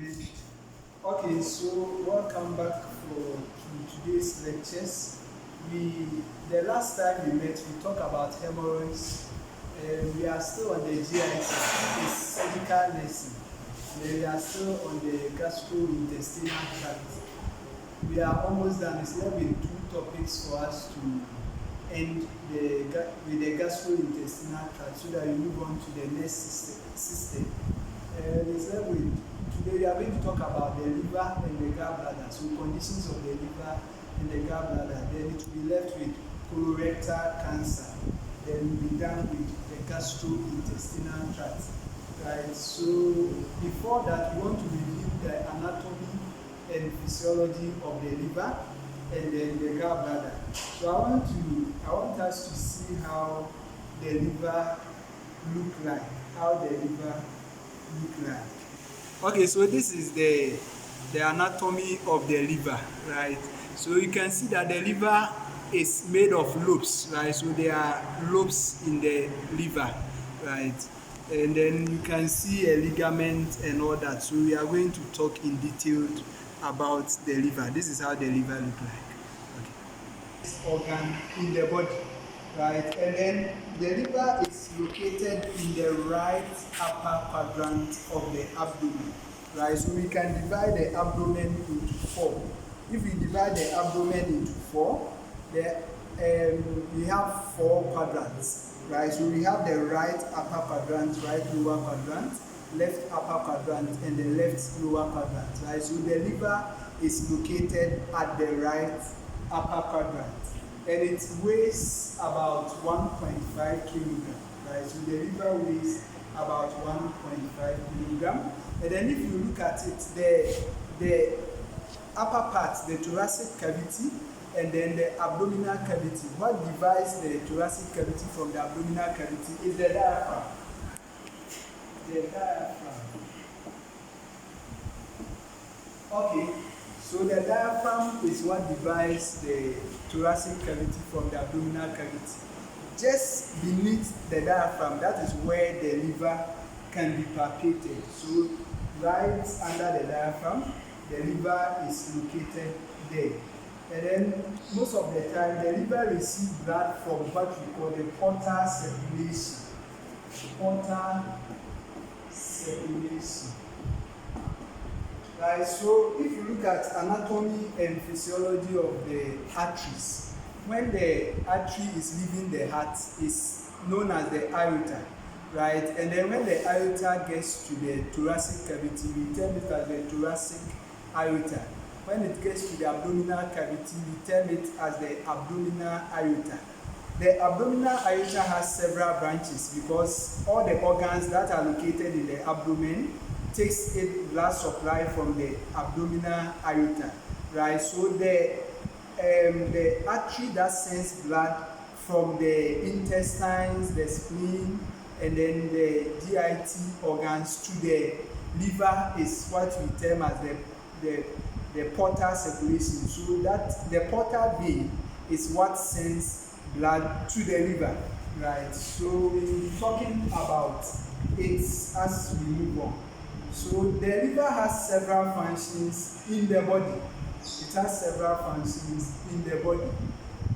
Amen. Okay, so welcome back to today's lectures. The last time we met, we talked about hemorrhoids. We are still on the GIT, it's surgical lesson. We are still on the gastrointestinal tract. We are almost done. It's left with two topics for us to end with the gastrointestinal tract so that we move on to the next system. It's left with today we are going to talk about the liver and the gallbladder. So conditions of the liver and the gallbladder. Then it will be left with colorectal cancer. Then we'll be done with the gastrointestinal tract. Right. So before that, we want to review the anatomy and physiology of the liver and then the gallbladder. So I want us to see how the liver look like. How the liver look like. Okay, so this is the anatomy of the liver, right? So you can see that the liver is made of lobes, right? So there are lobes in the liver, right? And then you can see a ligament and all that. So we are going to talk in detail about the liver. This is how the liver look like. Okay. This organ in the body, right? And then the liver is located in the right upper quadrant of the abdomen, right? So we can divide the abdomen into four. If we divide the abdomen into four, we have four quadrants, right? So we have the right upper quadrant, right lower quadrant, left upper quadrant, and the left lower quadrant, right? So the liver is located at the right upper quadrant, and it weighs about 1.5 kilograms, right? So the liver weighs about 1.5 kilograms. And then if you look at it, the upper part, the thoracic cavity, and then the abdominal cavity. What divides the thoracic cavity from the abdominal cavity is the diaphragm. The diaphragm. Okay, so the diaphragm is what divides the thoracic cavity from the abdominal cavity. Just beneath the diaphragm, that is where the liver can be palpated. So right under the diaphragm, the liver is located there. And then most of the time, the liver receives blood from what we call the portal circulation. Portal circulation. Right, so if you look at anatomy and physiology of the arteries, when the artery is leaving the heart, it's known as the aorta, right? And then when the aorta gets to the thoracic cavity, we term it as the thoracic aorta. When it gets to the abdominal cavity, we term it as the abdominal aorta. The abdominal aorta has several branches because all the organs that are located in the abdomen takes its blood supply from the abdominal aorta, right? So the artery that sends blood from the intestines, the spleen, and then the GIT organs to the liver is what we term as the portal circulation. So that the portal vein is what sends blood to the liver, right? So we'll be talking about it as we move on. So the liver has several functions in the body. It has several functions in the body.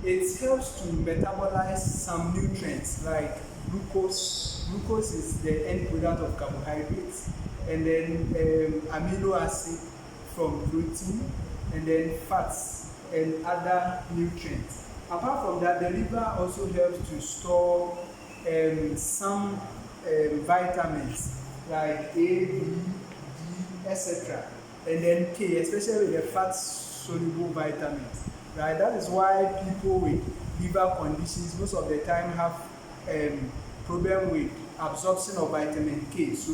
It helps to metabolize some nutrients like glucose. Glucose is the end product of carbohydrates, and then amino acid from protein, and then fats and other nutrients. Apart from that, the liver also helps to store some vitamins like A, B, D, etc. And then K, especially the fat-soluble vitamins. Right? That is why people with liver conditions most of the time have problem with absorption of vitamin K. So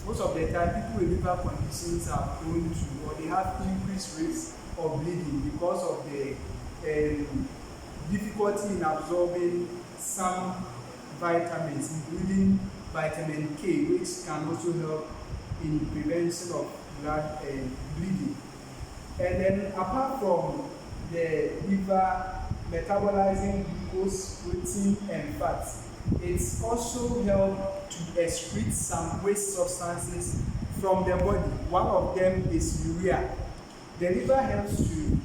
most of the time, people with liver conditions are prone to, or they have increased risk of bleeding because of the difficulty in absorbing some vitamins, including vitamin K, which can also help in prevention of blood bleeding. And then apart from the liver metabolizing glucose, protein, and fats, it's also helped to excrete some waste substances from the body. One of them is urea. The liver helps to,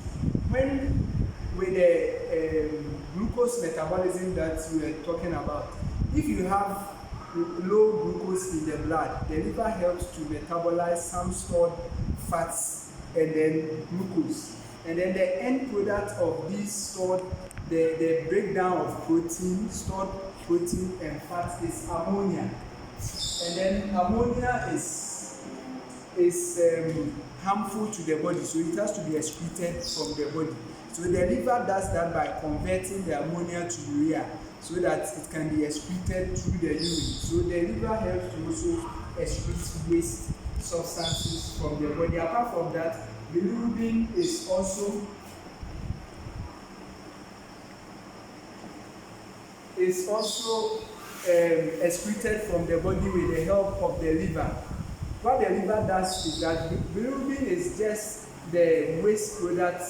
when with the glucose metabolism that we were talking about, if you have low glucose in the blood, the liver helps to metabolize some stored fats and then glucose. And then the end product of these stored, the breakdown of protein, stored protein and fat is ammonia. And then ammonia is harmful to the body, so it has to be excreted from the body. So the liver does that by converting the ammonia to urea so that it can be excreted through the urine. So the liver helps to also excrete waste substances from the body. Apart from that, bilirubin is also excreted from the body with the help of the liver. What the liver does is that bilirubin is just the waste product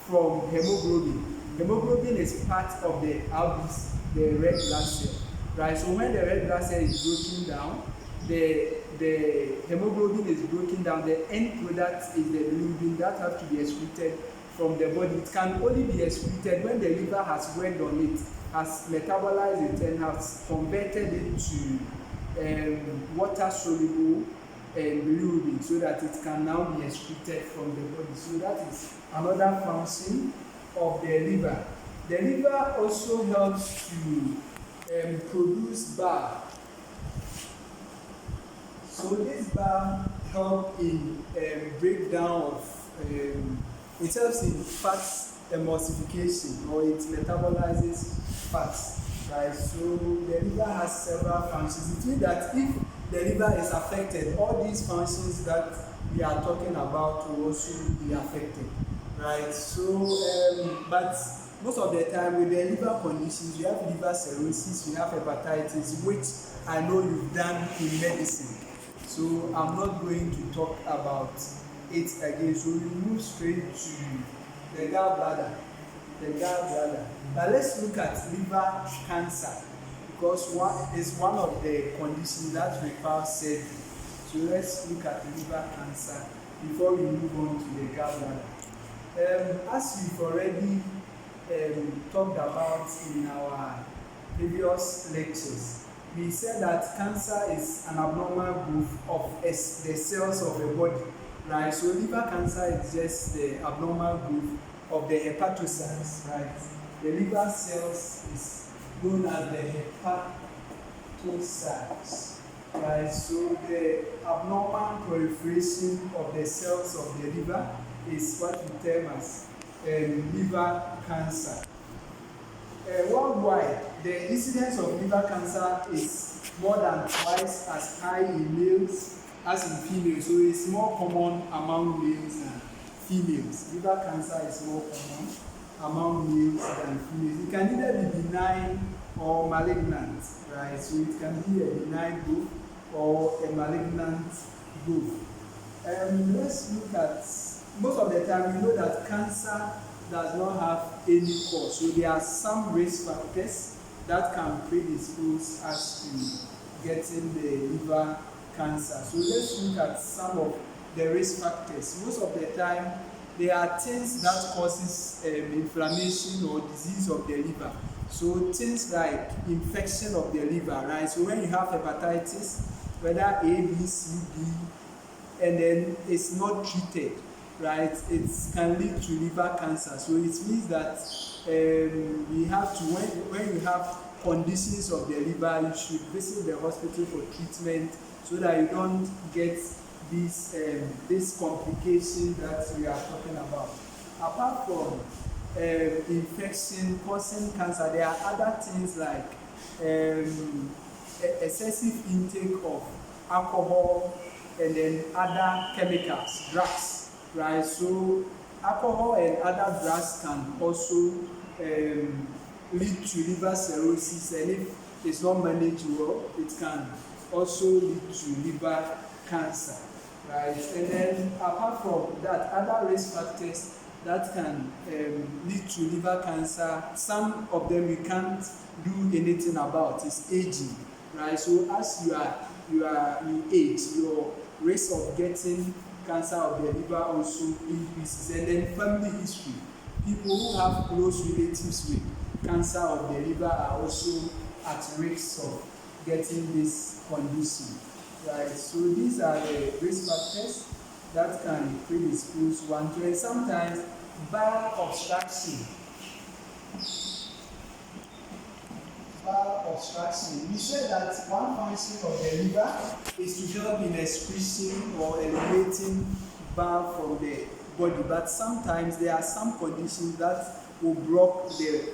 from hemoglobin. Hemoglobin is part of the RBC, the red blood cell, right? So when the red blood cell is broken down, the hemoglobin is broken down. The end product is the bilirubin that has to be excreted from the body. It can only be excreted when the liver has worked on it, has metabolized it, and has converted it to water soluble and bilirubin so that it can now be excreted from the body. So that is another function of the liver. The liver also helps to produce bile. So this bile helps in breakdown of, it helps in fat emulsification, or it metabolizes fats, right? So the liver has several functions. It means that if the liver is affected, all these functions that we are talking about will also be affected, right? So, but most of the time with the liver conditions, we have liver cirrhosis, we have hepatitis, which I know you've done in medicine. So I'm not going to talk about it again. So we move straight to the gallbladder. Now let's look at liver cancer, because one of the conditions that requires surgery. So let's look at liver cancer before we move on to the gallbladder. As we've already talked about in our previous lectures, we said that cancer is an abnormal growth of the cells of the body, right? So liver cancer is just the abnormal growth of the hepatocytes, right? The liver cells is known as the hepatocytes, right? So the abnormal proliferation of the cells of the liver is what we term as liver cancer. Worldwide, the incidence of liver cancer is more than twice as high in males as in females. So it's more common among males than females. Liver cancer is more common among males than females. It can either be benign or malignant, right? So it can be a benign growth or a malignant growth. Let's look at, most of the time we know that cancer does not have any cause. So there are some risk factors that can predispose us to getting the liver cancer. So let's look at some of the risk factors. Most of the time, there are things that causes inflammation or disease of the liver. So things like infection of the liver, right? So when you have hepatitis, whether A, B, C, D, and then it's not treated, right, it can lead to liver cancer. So it means that we have to, when you have conditions of the liver, you should visit the hospital for treatment so that you don't get this complication that we are talking about. Apart from infection causing cancer, there are other things like excessive intake of alcohol and then other chemicals, drugs. Right, so alcohol and other drugs can also lead to liver cirrhosis, and if it's not managed well, it can also lead to liver cancer, right? And then apart from that, other risk factors that can lead to liver cancer, some of them we can't do anything about, is aging, right? So as you age, your risk of getting cancer of the liver also increases. And then family history. People who have close relatives with cancer of the liver are also at risk of getting this condition. Right, so these are the risk factors that can predispose one to, and sometimes bowel obstruction. Bowel obstruction. We said that one function of the liver is to help in excretion or eliminating bowel from the body, but sometimes there are some conditions that will block the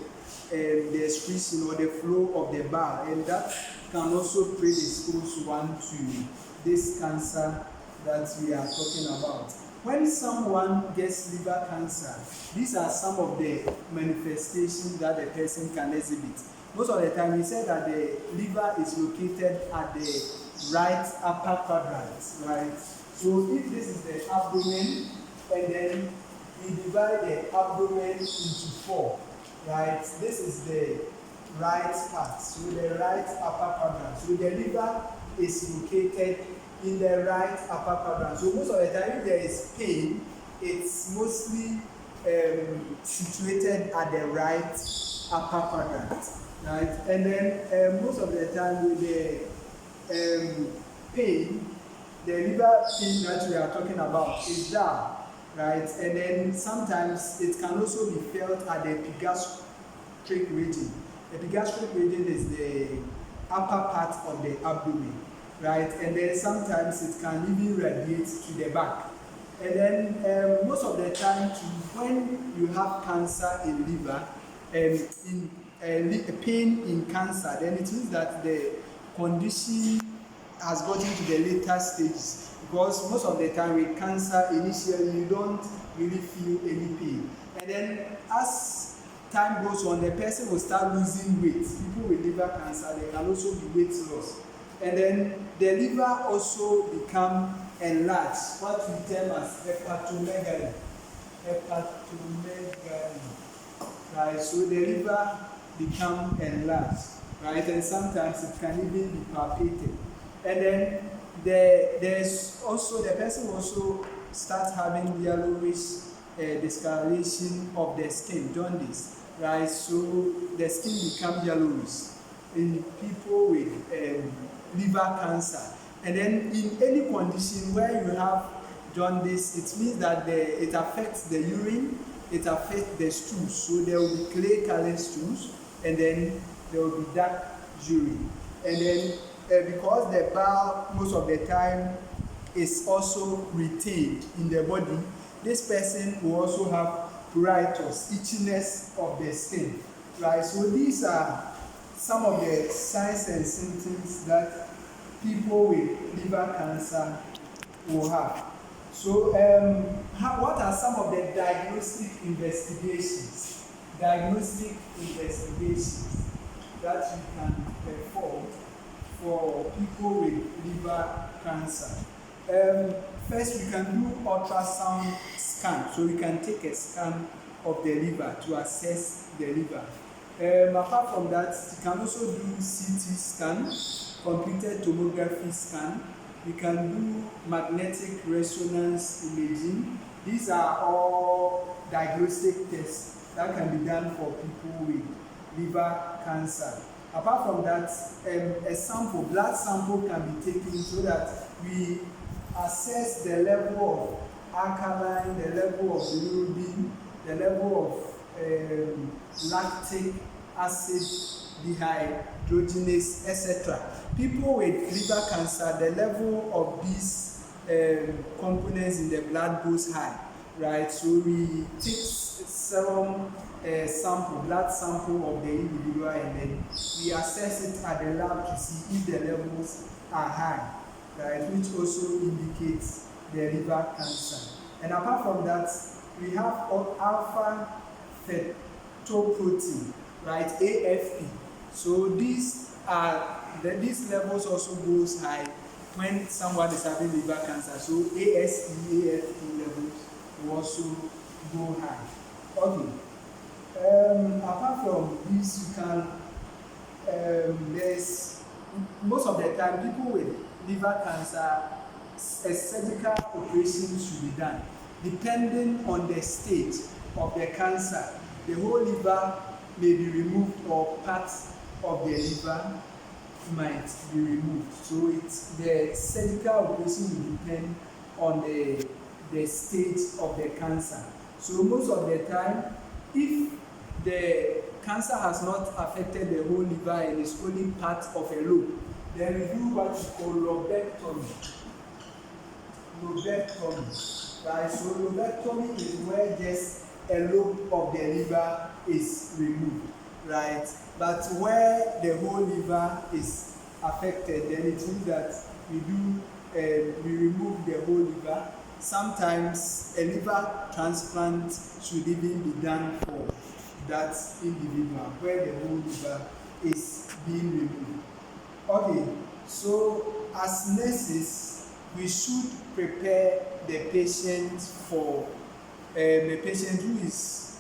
excretion or the flow of the bowel, and that can also predispose one to this cancer that we are talking about. When someone gets liver cancer, these are some of the manifestations that the person can exhibit. Most of the time, we said that the liver is located at the right upper quadrant, right? So if this is the abdomen, and then we divide the abdomen into four, right? This is the right part, so the right upper quadrant. So the liver is located in the right upper quadrant. So most of the time, if there is pain, it's mostly situated at the right upper quadrant, right? And then most of the time with the pain, the liver pain that we are talking about is down, right? And then sometimes it can also be felt at the epigastric region. The epigastric region is the upper part of the abdomen, right? And then sometimes it can even radiate to the back. And then most of the time, when you have cancer in liver, in pain in cancer, then it means that the condition has gotten to the later stages. Because most of the time with cancer, initially you don't really feel any pain. And then as time goes on, the person will start losing weight. People with liver cancer, there can also be weight loss. And then the liver also become enlarged, what we term as hepatomegaly. Hepatomegaly. Right, so the liver become enlarged, right, and sometimes it can even be palpated. And then there's also, the person also starts having yellowish discoloration of the skin, jaundice, right? So the skin becomes yellowish in people with liver cancer. And then in any condition where you have jaundice, it means that it affects the urine, it affects the stools. So there will be clay colored stools, and then there will be dark urine. And then because the bowel most of the time is also retained in the body, this person will also have pruritus, itchiness of the skin, right? So these are some of the signs and symptoms that people with liver cancer will have. So what are some of the diagnostic investigations? Diagnostic investigations that you can perform for people with liver cancer. First, we can do ultrasound scan. So we can take a scan of the liver to assess the liver. Apart from that, you can also do CT scan, computed tomography scan. We can do magnetic resonance imaging. These are all diagnostic tests that can be done for people with liver cancer. Apart from that, a sample, blood sample can be taken so that we assess the level of alkaline, the level of bilirubin, the level of lactic acid, dehydrogenase, etc. People with liver cancer, the level of these components in the blood goes high, right? So we take serum sample, blood sample of the individual, and then we assess it at the lab to see if the levels are high, right? Which also indicates the liver cancer. And apart from that, we have alpha fetoprotein, right? AFP. So these levels also goes high when someone is having liver cancer. So ASE, AFP levels will also go high. Okay. Apart from this, you can there's most of the time people with liver cancer a surgical operation should be done. Depending on the stage of the cancer, the whole liver may be removed or parts of the liver might be removed. So the surgical operation will depend on the stage of the cancer. So most of the time, if the cancer has not affected the whole liver and is only part of a lobe, then we do what we call lobectomy. Right? So lobectomy is where just a lobe of the liver is removed, right? But where the whole liver is affected, then it means that we remove the whole liver. Sometimes a liver transplant should even be done for that individual where the whole liver is being removed. Okay, so as nurses, we should prepare the patient for a patient who is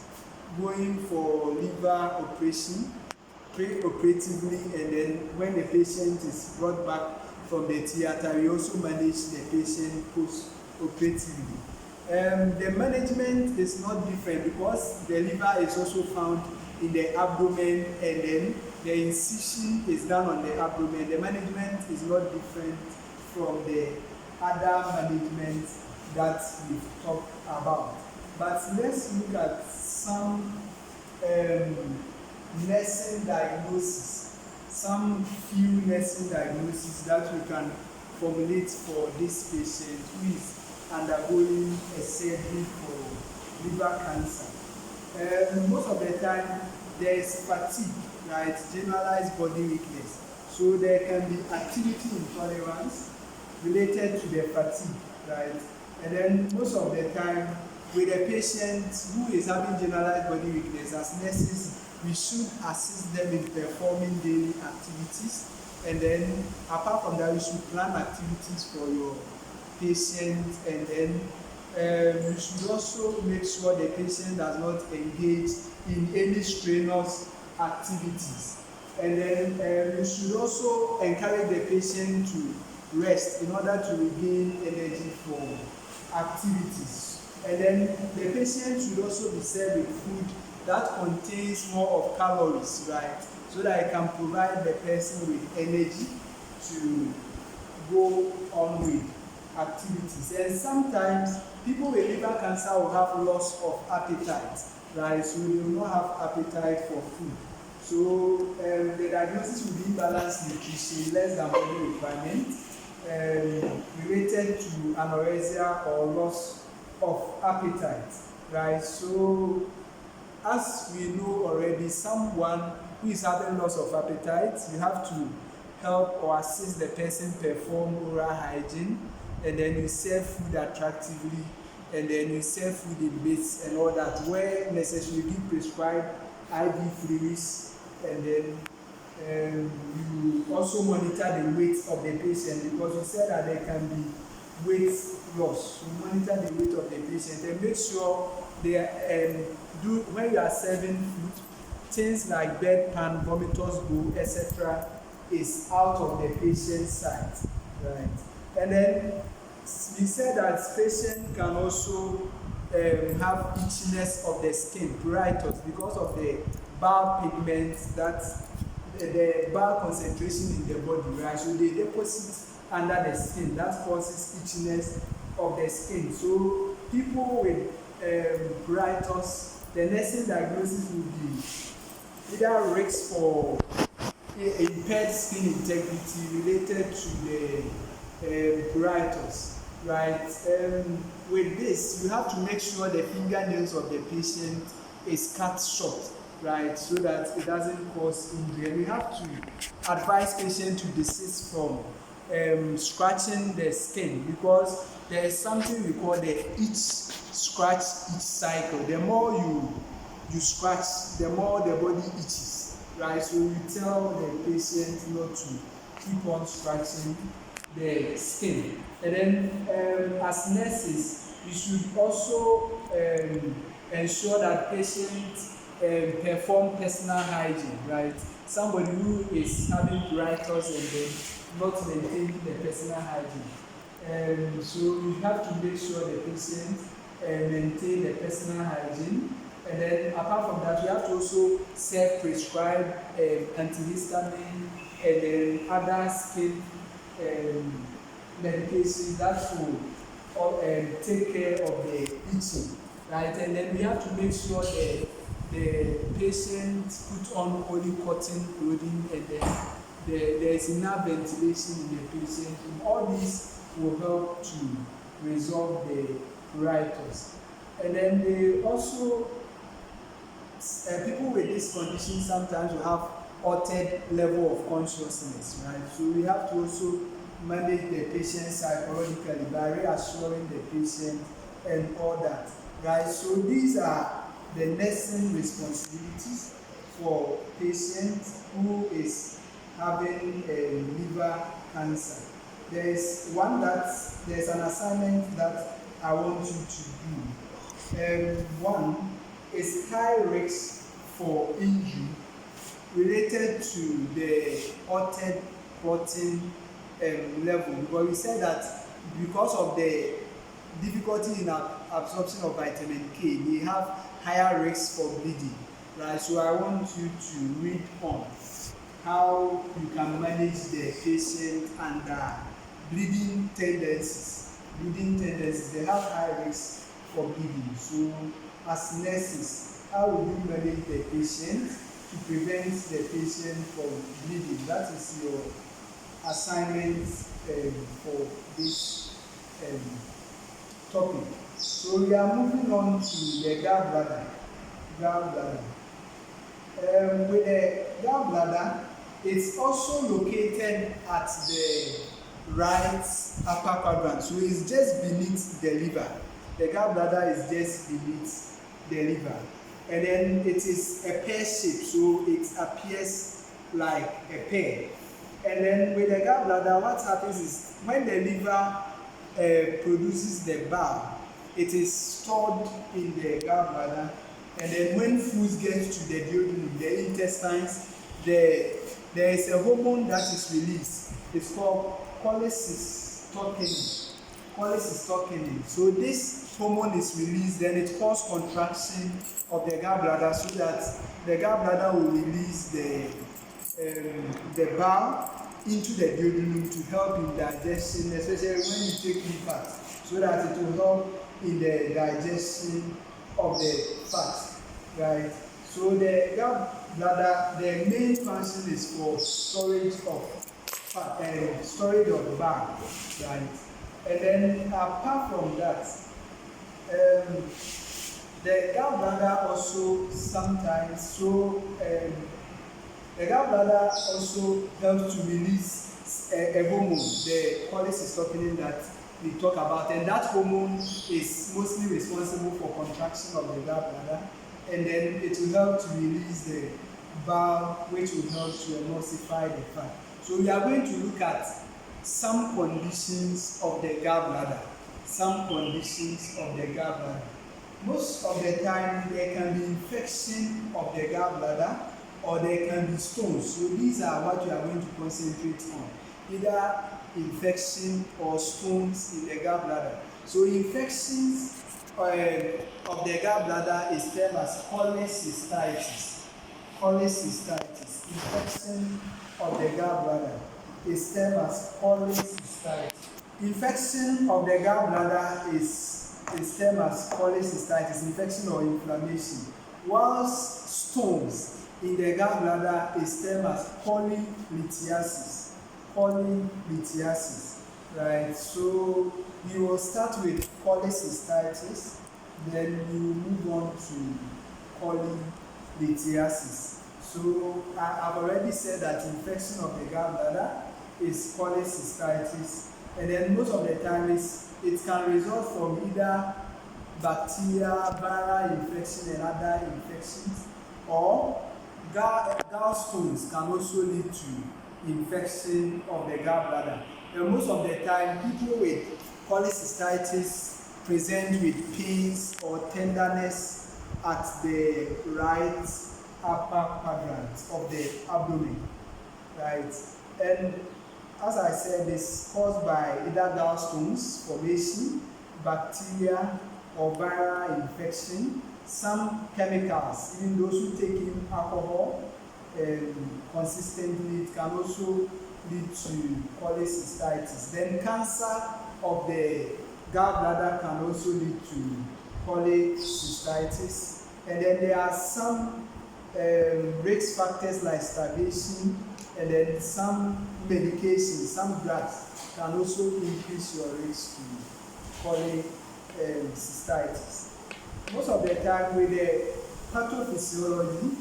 going for liver operation pre-operatively, and then when the patient is brought back from the theater, we also manage the patient post-operatively. The management is not different because the liver is also found in the abdomen, and then the incision is done on the abdomen. The management is not different from the other management that we've talked about. But let's look at some nursing diagnosis, some few nursing diagnoses that we can formulate for this patient who is undergoing a surgery for liver cancer. Most of the time, there is fatigue, right? Generalized body weakness. So there can be activity intolerance related to the fatigue, right? And then most of the time, with a patient who is having generalized body weakness, as nurses, we should assist them in performing daily activities. And then, apart from that, we should plan activities for your patient, and then you should also make sure the patient does not engage in any strenuous activities. And then you should also encourage the patient to rest in order to regain energy for activities. And then the patient should also be served with food that contains more of calories, right? So that it can provide the person with energy to go on with activities. And sometimes people with liver cancer will have loss of appetite, right? So they will not have appetite for food. So the diagnosis will be imbalanced nutrition, less than body requirement, related to anorexia or loss of appetite, right? So as we know already, someone who is having loss of appetite, you have to help or assist the person perform oral hygiene, and then you serve food attractively, and then you serve food in bits and all that, where necessary give prescribed IV fluids, and then you also monitor the weight of the patient, because we said that there can be weight loss. You monitor the weight of the patient and make sure they do, when you are serving food, things like bedpan, vomitous bowl, etc. is out of the patient's sight, right? And then we said that patient can also have itchiness of the skin, pruritus, because of the bile pigments, that the bile concentration in the body, right? So they deposit under the skin, that causes itchiness of the skin. So people with pruritus, the nursing diagnosis will be either risk for impaired skin integrity related to the pruritus, right? With this, you have to make sure the fingernails of the patient is cut short, right, so that it doesn't cause injury. And we have to advise patients to desist from scratching the skin, because there is something we call the scratch itch cycle. The more you scratch, the more the body itches, right? So you tell the patient not to keep on scratching the skin. And then as nurses, we should also ensure that patients perform personal hygiene, right? Somebody who is having pruritus and then not maintaining the personal hygiene. So you have to make sure the patient maintain the personal hygiene. And then apart from that, you have to also self-prescribe antihistamine and then other skin um, medications that will take care of the itching, right? And then we have to make sure the patient put on only cotton clothing, and then there is enough ventilation in the patient. And all these will help to resolve the pruritus. And then they also people with this condition sometimes will have altered level of consciousness, right? So we have to also manage the patient psychologically by reassuring the patient and all that, right? So these are the nursing responsibilities for patients who is having a liver cancer. There's an assignment that I want you to do. One is high risk for injury related to the altered protein level, because we said that because of the difficulty in absorption of vitamin K, they have higher risk for bleeding, right? So I want you to read on how you can manage the patient under bleeding tendencies. They have high risk for bleeding. So as nurses, how will you manage the patient to prevent the patient from bleeding? That is your assignment for this topic. So we are moving on to the gallbladder. With the gallbladder, it's also located at the right upper quadrant. So it's just beneath the liver. The gallbladder is just beneath the liver. And then it is a pear shape, so it appears like a pear. And then with the gallbladder, what happens is when the liver produces the bile, it is stored in the gallbladder. And then when food gets to the duodenum, the intestines, there is a hormone that is released. It's called cholecystokin. So this hormone is released, then it causes contraction of the gallbladder, so that the gallbladder will release the bile into the duodenum to help in digestion, especially when you take fat, so that it will help in the digestion of the fat, right? So the gallbladder, the main function is for storage of fat, storage of bile, right? And then apart from that, the gallbladder also sometimes the gallbladder also helps to release a hormone, the cholecystokin that we talk about, and that hormone is mostly responsible for contraction of the gallbladder, and then it will help to release the bile, which will help to emulsify the fat. So we are going to look at some conditions of the gallbladder. Most of the time, there can be infection of the gallbladder, or there can be stones. So these are what you are going to concentrate on, either infection or stones in the gallbladder. So infections of the gallbladder is termed as cholecystitis. Infection of the gallbladder is termed as cholecystitis. Infection of the gallbladder is termed as cholecystitis, infection or inflammation, whilst stones in the gallbladder is termed as cholelithiasis, right? So you will start with cholecystitis, then you move on to cholelithiasis. So I've already said that infection of the gallbladder is cholecystitis, and then most of the time it can result from either bacteria, viral infection and other infections, or gallstones can also lead to infection of the gallbladder. And most of the time, people with cholecystitis present with pains or tenderness at the right upper quadrant of the abdomen, right? And as I said, is caused by either gallstones formation, bacteria, or viral infection. Some chemicals, even those who take in alcohol consistently, it can also lead to cholecystitis. Then cancer of the gallbladder can also lead to cholecystitis. And then there are some risk factors like starvation, and then some medications, some drugs can also increase your risk to cholecystitis. Most of the time with the pathophysiology,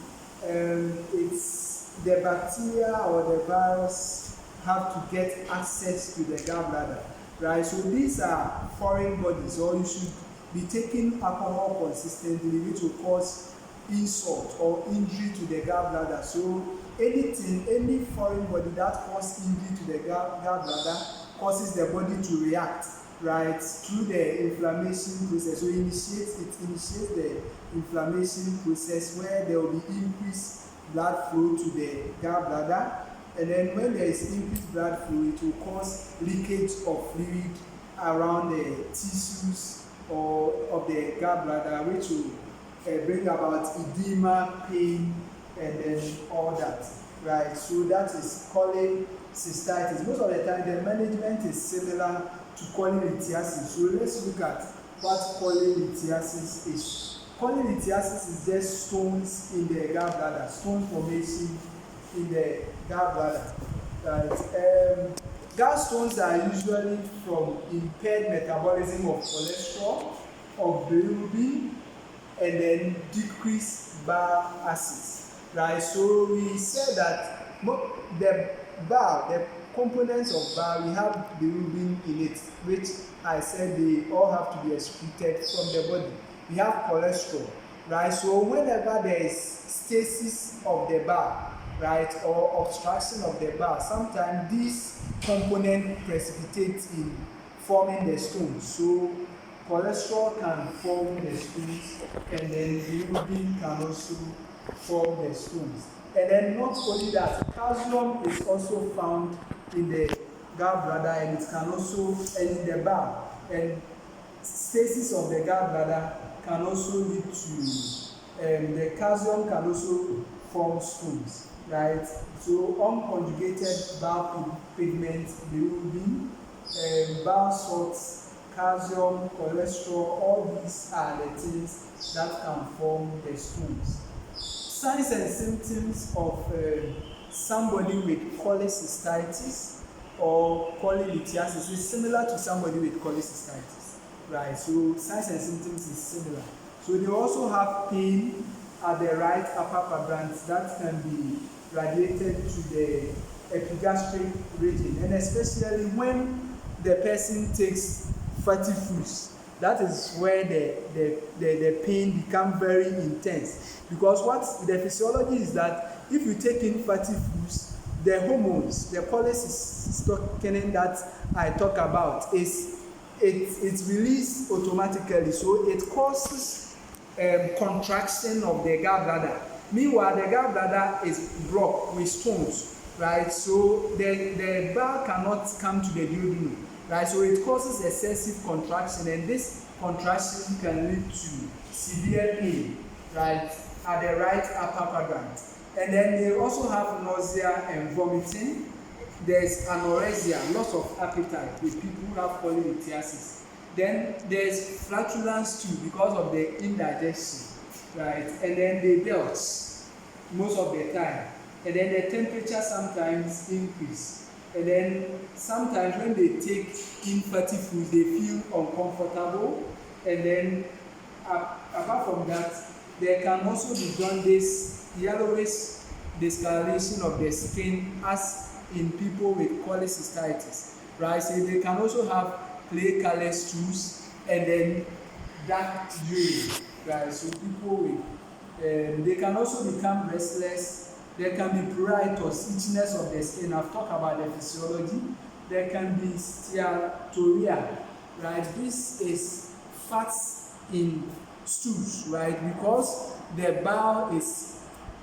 it's the bacteria or the virus have to get access to the gallbladder, right? So these are foreign bodies, or you should be taking alcohol consistently, which will cause insult or injury to the gallbladder. So anything, any foreign body that causes injury to the gallbladder causes the body to react, right, through the inflammation process. So it initiates the inflammation process where there will be increased blood flow to the gallbladder, and then when there is increased blood flow, it will cause leakage of fluid around the tissues or of the gallbladder, which will bring about edema, pain, and then all that, right? So that is cholecystitis. Most of the time, the management is similar to cholelithiasis. So let's look at what cholelithiasis is. Cholelithiasis is just stones in the gallbladder, stone formation in the gallbladder. Right? Gallstones are usually from impaired metabolism of cholesterol, of bilirubin, and then decreased bile acids. Right? So we said that the components of bile, we have bilirubin in it, which I said they all have to be excreted from the body. We have cholesterol, right? So whenever there is stasis of the bile, right, or obstruction of the bile, sometimes these components precipitate in forming the stones. So cholesterol can form the stones, and then bilirubin can also form the stones. And then not only that, calcium is also found in the gallbladder, and it can also, and in the bile, and stasis of the gallbladder can also lead to the calcium can also form stones, right? So unconjugated bile pigment, bilirubin, bile salts, calcium, cholesterol, all these are the things that can form the stones. Signs and symptoms of somebody with cholecystitis or cholelithiasis is similar to somebody with cholecystitis, right? So signs and symptoms is similar. So they also have pain at the right upper quadrant that can be radiated to the epigastric region, and especially when the person takes fatty foods, that is where the pain becomes very intense. Because what the physiology is that if you take in fatty foods, the hormones, the cholecystokinin that I talk about, it's released automatically, so it causes contraction of the gallbladder. Meanwhile, the gallbladder is blocked with stones, right? So the bile cannot come to the duodenum, right? So it causes excessive contraction, and this contraction can lead to severe pain, right, at the right upper quadrant. And then they also have nausea and vomiting. There's anorexia, loss of appetite with people who have cholelithiasis. Then there's flatulence too because of the indigestion, right? And then they belch most of the time. And then the temperature sometimes increase. And then sometimes when they take in fatty foods, they feel uncomfortable. And then apart from that, there can also be jaundice, yellowish discoloration of the skin, as in people with cholecystitis, right? So they can also have clay colored stools and then dark urine, right? So people with, they can also become restless. There can be pruritus, itchiness of the skin. I've talked about the physiology. There can be steatorrhea, right? This is fats in stools, right? Because the bile is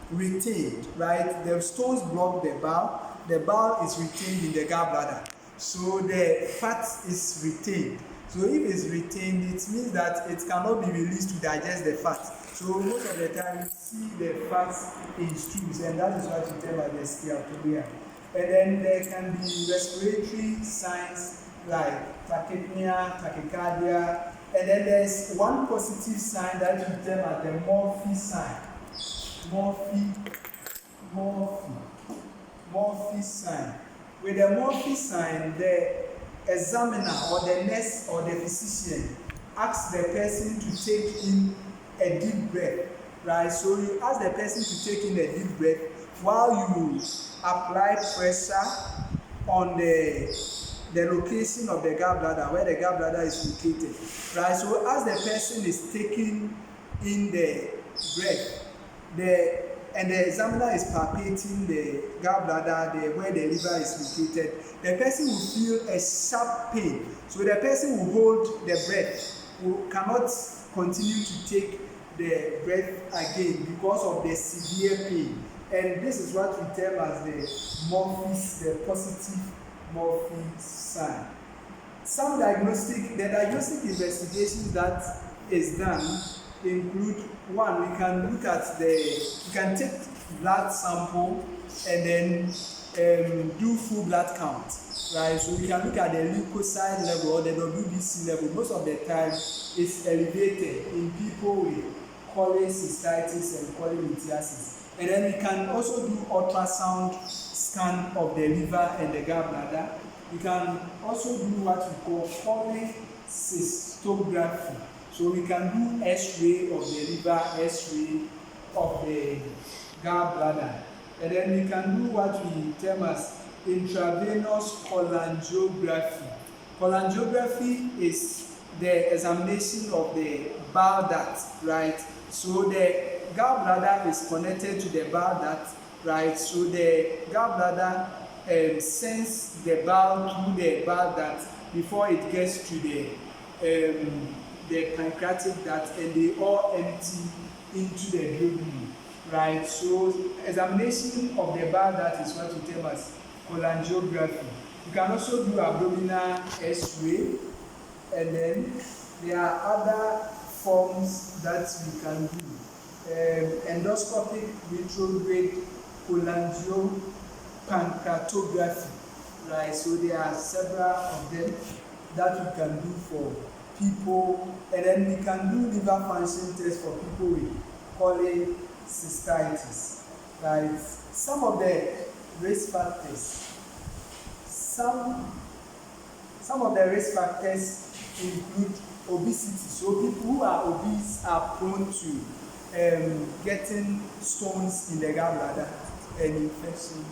retained, right? The stones block the bile, the bile is retained in the gallbladder. So the fat is retained. So if it's retained, it means that it cannot be released to digest the fat. So most of the time you see the fat in stools, and that is what you tell about the steatorrhea. And then there can be respiratory signs like tachypnea, tachycardia, and then there's one positive sign that you tell about the Murphy sign. Murphy sign. With the Murphy sign, the examiner or the nurse or the physician asks the person to take in a deep breath, right? So you ask the person to take in a deep breath while you apply pressure on the location of the gallbladder, where the gallbladder is located, right? So as the person is taking in the breath, and the examiner is palpating the gallbladder, where the liver is located, the person will feel a sharp pain. So the person will hold the breath, cannot continue to take the breath again because of the severe pain. And this is what we term as the positive Murphy sign. The diagnostic investigations that is done include: one, we can take blood sample and then do full blood count, right? So we can look at the leukocyte level or the WBC level. Most of the time it's elevated in people with cholecystitis and cholelithiasis. And then we can also do ultrasound scan of the liver and the gallbladder. We can also do what we call cholecystography. So we can do X-ray of the liver, X-ray of the gallbladder. And then we can do what we term as intravenous cholangiography. Cholangiography is the examination of the bile duct, right? So the gallbladder is connected to the bile duct, right? So the gallbladder sends the bile through the bile duct before it gets to the pancreatic duct, and they all empty into the duodenum, right? So examination of the bile duct is what we term as cholangiography. You can also do abdominal X-ray, and then there are other forms that we can do. Endoscopic retrograde cholangiopancreatography, right? So there are several of them that we can do for people, and then we can do liver function tests for people with cholecystitis, right? Some of the risk factors. Some of the risk factors include obesity. So people who are obese are prone to getting stones in the gallbladder and infection